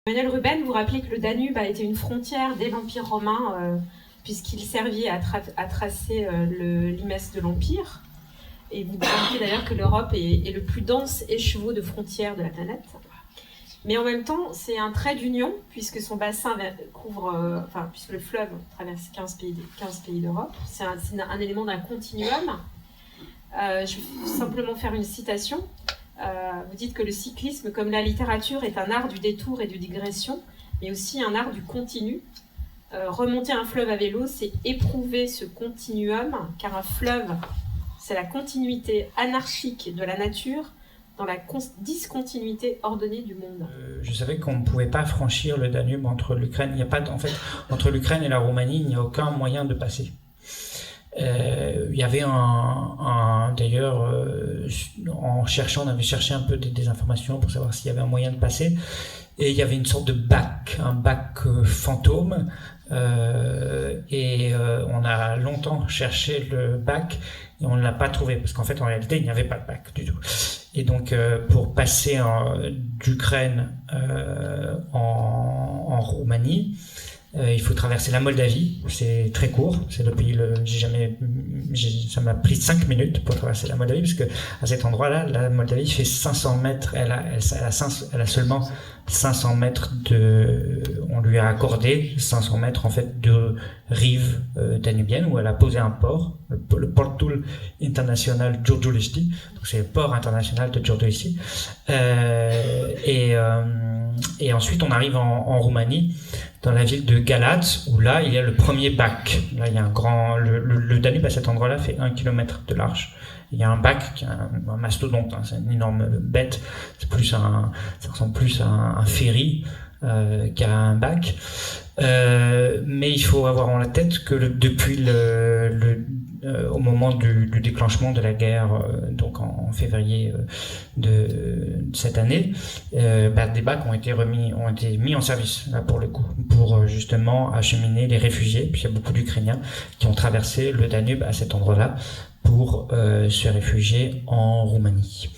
Emmanuel Ruben, vous rappelez que le Danube a été une frontière dès l'Empire romain, puisqu'il servit à tracer l'imesse de l'Empire. Et vous rappelez d'ailleurs que l'Europe est le plus dense écheveau de frontières de la planète. Mais en même temps, c'est un trait d'union, puisque son bassin couvre, puisque le fleuve traverse 15 pays d'Europe. C'est un élément d'un continuum. Je vais simplement faire une citation. Vous dites que le cyclisme, comme la littérature, est un art du détour et de digression, mais aussi un art du continu. Remonter un fleuve à vélo, c'est éprouver ce continuum, car un fleuve, c'est la continuité anarchique de la nature dans la discontinuité ordonnée du monde. Je savais qu'on ne pouvait pas franchir le Danube entre l'Ukraine. Il n'y a pas, en fait, entre l'Ukraine et la Roumanie, il n'y a aucun moyen de passer. Il y avait d'ailleurs, en cherchant, on avait cherché un peu des informations pour savoir s'il y avait un moyen de passer, et il y avait une sorte de bac, un bac fantôme, et on a longtemps cherché le bac et on ne l'a pas trouvé, parce qu'en fait, en réalité, il n'y avait pas de bac du tout. Et donc, pour passer d'Ukraine en Roumanie, il faut traverser la Moldavie, c'est très court, c'est le pays, ça m'a pris 5 minutes pour traverser la Moldavie, parce que à cet endroit-là, la Moldavie fait 500 mètres, elle a seulement 500 mètres on lui a accordé 500 mètres en fait de rive danubienne, où elle a posé un port, le Portul International Giurgiulești, donc c'est le port international de Giurgiulești, et ensuite on arrive en Roumanie, dans la ville de Galați, où là il y a le premier bac. Là il y a le Danube à cet endroit-là fait 1 km de large. Il y a un bac qui est un mastodonte, hein, c'est une énorme bête. Ça ressemble plus à un ferry qu'à un bac. Mais il faut avoir en la tête que depuis au moment du déclenchement de la guerre, donc en février de cette année, des bacs ont été mis en service là pour le coup, pour justement acheminer les réfugiés. Puis il y a beaucoup d'Ukrainiens qui ont traversé le Danube à cet endroit-là pour se réfugier en Roumanie.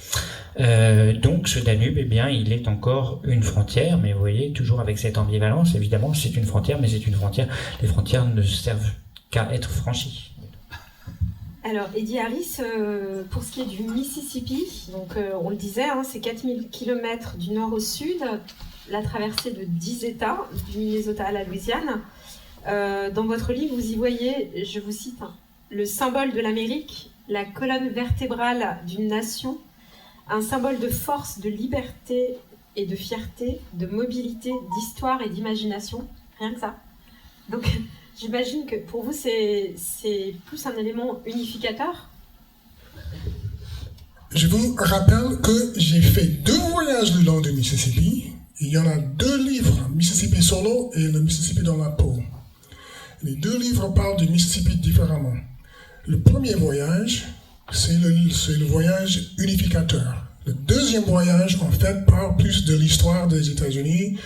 Donc ce Danube, eh bien, il est encore une frontière, mais vous voyez, toujours avec cette ambivalence, évidemment, c'est une frontière, mais c'est une frontière. Les frontières ne servent qu'à être franchies. Alors, Eddie Harris, pour ce qui est du Mississippi, donc on le disait, hein, c'est 4000 km du nord au sud, la traversée de 10 États, du Minnesota à la Louisiane. Dans votre livre, vous y voyez, je vous cite, hein, le symbole de l'Amérique, la colonne vertébrale d'une nation, un symbole de force, de liberté et de fierté, de mobilité, d'histoire et d'imagination, rien que ça. Donc, j'imagine que pour vous, c'est plus un élément unificateur. Je vous rappelle que j'ai fait 2 voyages le long du Mississippi. Il y en a 2 livres, Mississippi Solo et le Mississippi dans la peau. Les 2 livres parlent du Mississippi différemment. Le premier voyage, c'est le voyage unificateur. Le deuxième voyage, en fait, parle plus de l'histoire des États-Unis,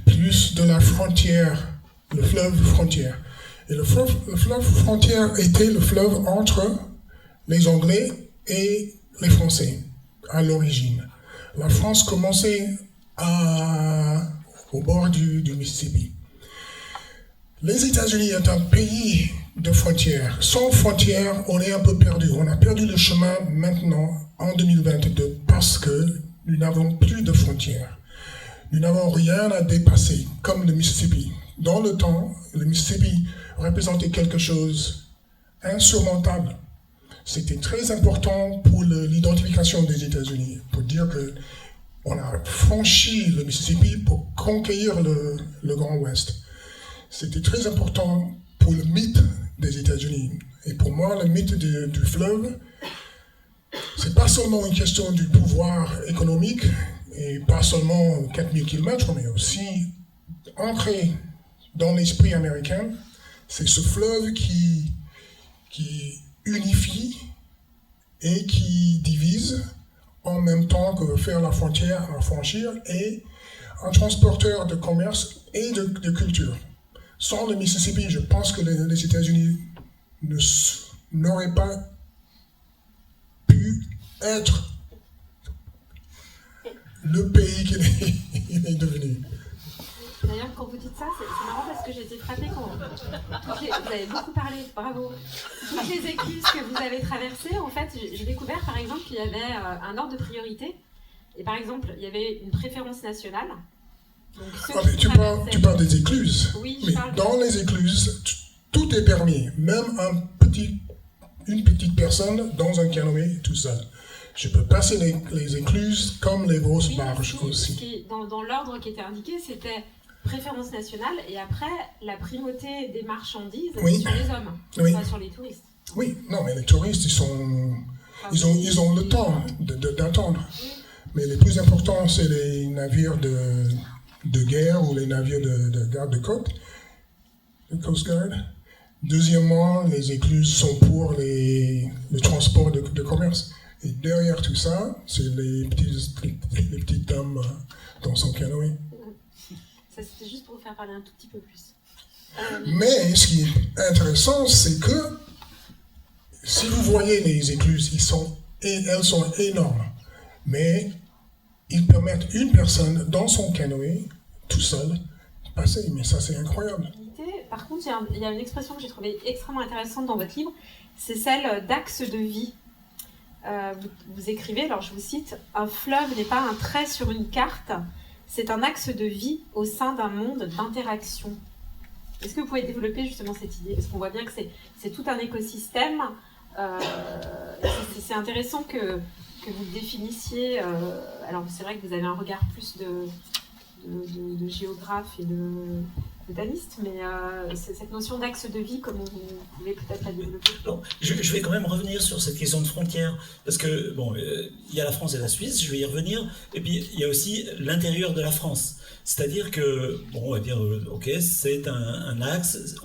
plus de la frontière, le fleuve frontière. Et le fleuve frontière était le fleuve entre les Anglais et les Français, à l'origine. La France commençait au bord du Mississippi. Les États-Unis est un pays de frontières. Sans frontières, on est un peu perdu. On a perdu le chemin maintenant, en 2022, parce que nous n'avons plus de frontières. Nous n'avons rien à dépasser, comme le Mississippi. Dans le temps, le Mississippi représentait quelque chose d'insurmontable. C'était très important pour l'identification des États-Unis, pour dire que on a franchi le Mississippi pour conquérir le Grand Ouest. C'était très important pour le mythe des États-Unis. Et pour moi, le mythe du fleuve, c'est pas seulement une question du pouvoir économique, et pas seulement 4000 km, mais aussi ancré dans l'esprit américain. C'est ce fleuve qui unifie et qui divise en même temps que faire la frontière à franchir, et un transporteur de commerce et de culture. Sans le Mississippi, je pense que les États-Unis n'auraient pas pu être le pays qu'il est devenu. dites ça, c'est marrant parce que j'ai été frappée quand vous avez beaucoup parlé, bravo. Toutes les écluses que vous avez traversées, en fait, j'ai découvert par exemple qu'il y avait un ordre de priorité. Et par exemple, il y avait une préférence nationale. Donc, mais tu parles des écluses. Oui, mais dans les écluses, tout est permis. Même une petite personne dans un canoë tout seul. Je peux passer les écluses comme les grosses barges aussi. Dans l'ordre qui était indiqué, c'était préférence nationale et après la primauté des marchandises sur les hommes, pas sur les touristes. Oui, non, mais les touristes, ils ont le temps d'attendre. Oui. Mais les plus importants, c'est les navires de guerre ou les navires de garde-côte, de Coast Guard. Deuxièmement, les écluses sont pour le transport de commerce. Et derrière tout ça, c'est les petits hommes dans son canoë. Ça, c'était juste pour vous faire parler un tout petit peu plus. Mais ce qui est intéressant, c'est que si vous voyez les écluses, elles sont énormes. Mais ils permettent une personne dans son canoë, tout seul, passer. Mais ça, c'est incroyable. Par contre, il y a une expression que j'ai trouvée extrêmement intéressante dans votre livre, c'est celle d'axe de vie. Vous écrivez, alors je vous cite, « Un fleuve n'est pas un trait sur une carte, c'est un axe de vie au sein d'un monde d'interaction. » Est-ce que vous pouvez développer justement cette idée? Parce qu'on voit bien que c'est tout un écosystème. C'est intéressant que vous le définissiez. Alors c'est vrai que vous avez un regard plus de géographe et de botaniste, mais cette notion d'axe de vie, comment vous pouvez peut-être la développer? Alors, je vais quand même revenir sur cette question de frontières, parce que, bon, il y a la France et la Suisse, je vais y revenir, et puis il y a aussi l'intérieur de la France. C'est-à-dire que, bon, on va dire, ok, c'est un axe,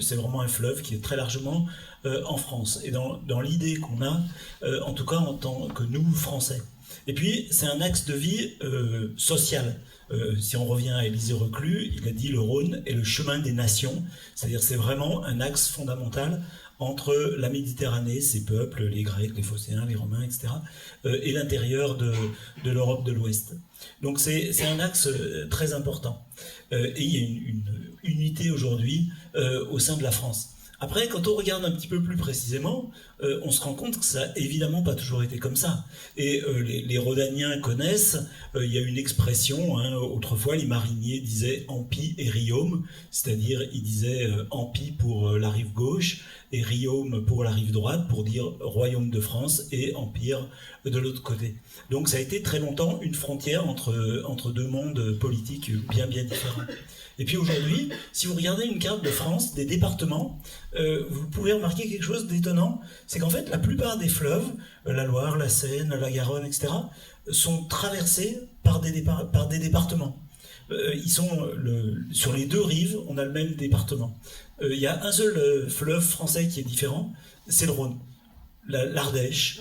c'est vraiment un fleuve qui est très largement en France, et dans l'idée qu'on a, en tout cas en tant que nous, Français. Et puis, c'est un axe de vie social. Si on revient à Élisée Reclus, il a dit le Rhône est le chemin des nations, c'est-à-dire c'est vraiment un axe fondamental entre la Méditerranée, ses peuples, les Grecs, les Phocéens, les Romains, etc., et l'intérieur de l'Europe de l'Ouest. Donc c'est un axe très important. Et il y a une unité aujourd'hui au sein de la France. Après, quand on regarde un petit peu plus précisément, on se rend compte que ça n'a évidemment pas toujours été comme ça. Et les Rhodaniens connaissent, il y a une expression, hein, autrefois les mariniers disaient « Ampi » et « Riome », c'est-à-dire ils disaient « Ampi » pour la rive gauche et « Riome » pour la rive droite, pour dire « Royaume de France » et « Empire » de l'autre côté. Donc ça a été très longtemps une frontière entre deux mondes politiques bien différents. Et puis aujourd'hui, si vous regardez une carte de France, des départements, vous pouvez remarquer quelque chose d'étonnant, c'est qu'en fait la plupart des fleuves, la Loire, la Seine, la Garonne, etc., sont traversés par des départements. Ils sont sur les deux rives, on a le même département. Il y a un seul fleuve français qui est différent, c'est le Rhône, l'Ardèche,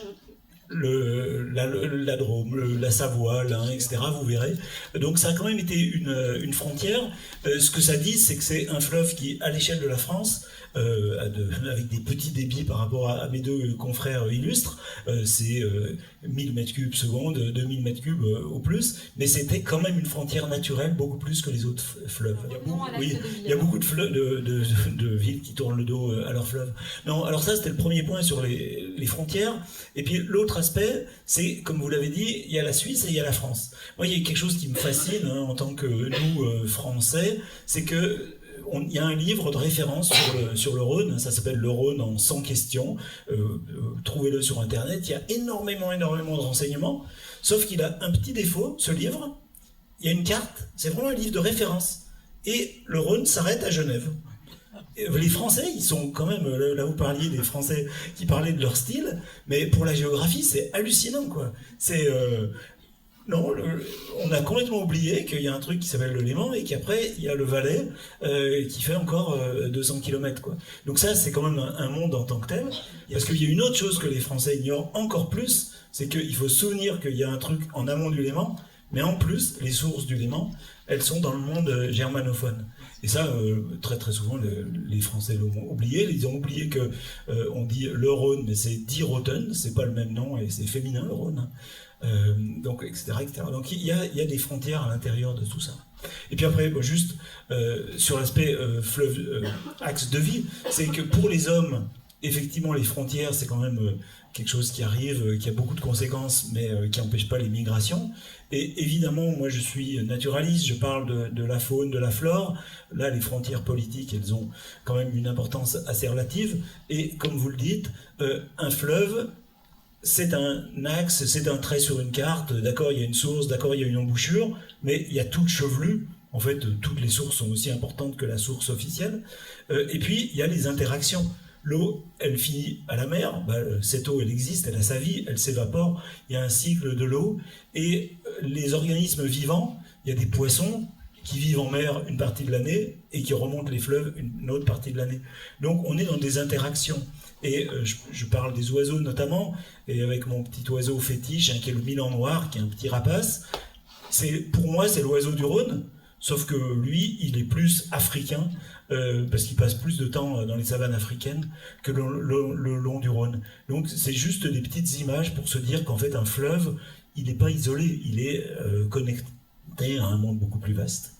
la Drôme, la Savoie, l'Ain, etc. Vous verrez. Donc ça a quand même été une frontière. Ce que ça dit, c'est que c'est un fleuve qui, à l'échelle de la France, avec des petits débits par rapport à mes deux confrères illustres, c'est 1000 m3 seconde, 2000 m3 au plus, mais c'était quand même une frontière naturelle beaucoup plus que les autres fleuves. Il y a beaucoup de villes qui tournent le dos à leurs fleuves. Non, alors ça c'était le premier point sur les frontières. Et puis l'autre aspect, c'est, comme vous l'avez dit, il y a la Suisse et il y a la France. Moi, il y a quelque chose qui me fascine en tant que nous, Français, c'est que il y a un livre de référence sur le Rhône, ça s'appelle Le Rhône en 100 questions, trouvez-le sur internet, il y a énormément de renseignements, sauf qu'il a un petit défaut, ce livre, il y a une carte, c'est vraiment un livre de référence, et le Rhône s'arrête à Genève. Les Français, ils sont quand même, là vous parliez des Français qui parlaient de leur style, mais pour la géographie, c'est hallucinant, quoi. C'est... Non, on a complètement oublié qu'il y a un truc qui s'appelle le Léman et qu'après il y a le Valais qui fait encore 200 km, quoi. Donc ça, c'est quand même un monde en tant que tel. Parce qu'il y a une autre chose que les Français ignorent encore plus, c'est qu'il faut se souvenir qu'il y a un truc en amont du Léman, mais en plus, les sources du Léman, elles sont dans le monde germanophone. Et ça, très souvent, les Français l'ont oublié. Ils ont oublié que on dit le Rhône, mais c'est Die Roten, c'est pas le même nom et c'est féminin le Rhône. Donc, etc. Donc il y a des frontières à l'intérieur de tout ça. Et puis après, bon, juste sur l'aspect fleuve, axe de vie, c'est que pour les hommes, effectivement, les frontières, c'est quand même quelque chose qui arrive, qui a beaucoup de conséquences, mais qui n'empêche pas les migrations. Et évidemment, moi je suis naturaliste, je parle de la faune, de la flore. Là, les frontières politiques, elles ont quand même une importance assez relative. Et comme vous le dites, un fleuve, c'est un axe, c'est un trait sur une carte. D'accord, il y a une source, d'accord, il y a une embouchure, mais il y a tout le chevelu. En fait, toutes les sources sont aussi importantes que la source officielle. Et puis, il y a les interactions. L'eau, elle finit à la mer, cette eau, elle existe, elle a sa vie, elle s'évapore, il y a un cycle de l'eau, et les organismes vivants, il y a des poissons qui vivent en mer une partie de l'année, et qui remontent les fleuves une autre partie de l'année. Donc on est dans des interactions, et je parle des oiseaux notamment, et avec mon petit oiseau fétiche, qui est le milan noir, qui est un petit rapace, pour moi c'est l'oiseau du Rhône, sauf que lui, il est plus africain, parce qu'il passe plus de temps dans les savanes africaines que le long du Rhône. Donc c'est juste des petites images pour se dire qu'en fait un fleuve, il n'est pas isolé, il est connecté à un monde beaucoup plus vaste.